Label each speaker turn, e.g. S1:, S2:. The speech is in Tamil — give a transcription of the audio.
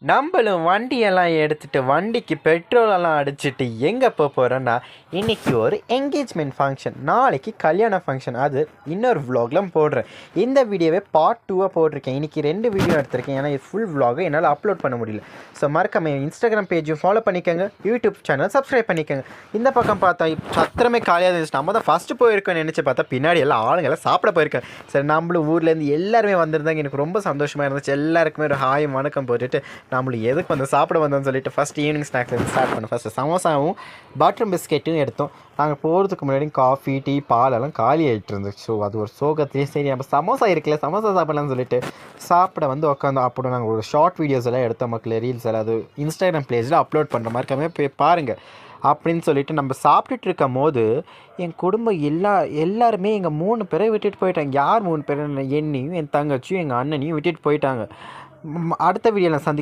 S1: நம்மளும் வண்டியெல்லாம் எடுத்துகிட்டு வண்டிக்கு பெட்ரோலெல்லாம் அடிச்சுட்டு எங்கே போகிறோன்னா இன்றைக்கி ஒரு என்கேஜ்மெண்ட் ஃபங்க்ஷன், நாளைக்கு கல்யாண ஃபங்க்ஷன். அது இன்னொரு விலாகில் போடுறேன். இந்த வீடியோவே பார்ட் 2 போட்டிருக்கேன். இன்றைக்கி 2 வீடியோ எடுத்திருக்கேன். ஏன்னா இது ஃபுல் விலாகை என்னால் அப்லோட் பண்ண முடியல. ஸோ மறக்காம இன்ஸ்டாகிராம் பேஜும் ஃபாலோ பண்ணிக்கோங்க, யூடியூப் சேனல் சப்ஸ்கிரைப் பண்ணிக்கோங்க. இந்த பக்கம் பார்த்தா சத்திரமே காலியாக இருந்துச்சு. நம்ம தான் ஃபஸ்ட்டு போயிருக்கோன்னு நினச்சி பார்த்தா பின்னாடி எல்லாம் ஆளுங்கெல்லாம் சாப்பிட போயிருக்கேன். சரி, நம்மளும் ஊர்லேருந்து எல்லாருமே வந்திருந்தாங்க. எனக்கு ரொம்ப சந்தோஷமாக இருந்துச்சு. எல்லாருக்குமே ஒரு ஹாய் வணக்கம் போட்டுட்டு நம்மளுக்கு எதுக்கு வந்து சாப்பிட வந்தோம்னு சொல்லிட்டு ஃபஸ்ட் ஈவினிங் ஸ்நாக்ஸ்லேருந்து ஸ்டார்ட் பண்ணோம். ஃபஸ்ட்டு சமோசாவும் பட்டர் பிஸ்கெட்டும் எடுத்தோம். நாங்கள் போகிறதுக்கு முன்னாடி காஃபி டீ பாலெல்லாம் காலி ஆகிட்டு இருந்துச்சு. ஸோ அது ஒரு சோகத்திலே சரி நம்ம சமோசா இருக்குல்ல, சமோசா சாப்பிட்லான்னு சொல்லிட்டு சாப்பிட வந்து உட்காந்தோம். அப்படி நாங்கள் ஒரு ஷார்ட் வீடியோஸ் எல்லாம் எடுத்தோம் மக்களே, ரீல்ஸ் எல்லாம் அது இன்ஸ்டாகிராம் பேஜில் அப்லோட் பண்ணுற மாதிரி போய் பாருங்கள் அப்படின்னு சொல்லிட்டு நம்ம சாப்பிட்டுட்டு இருக்கும் போது என் குடும்பம் எல்லாருமே எங்கள் 3 பேரை விட்டுட்டு போயிட்டாங்க. யார் 3 பேர்? என்னையும் என் தங்கச்சியும் எங்கள் அண்ணனையும் விட்டுட்டு போயிட்டாங்க. அடுத்த வீடியோவில் சந்திக்கலாம்.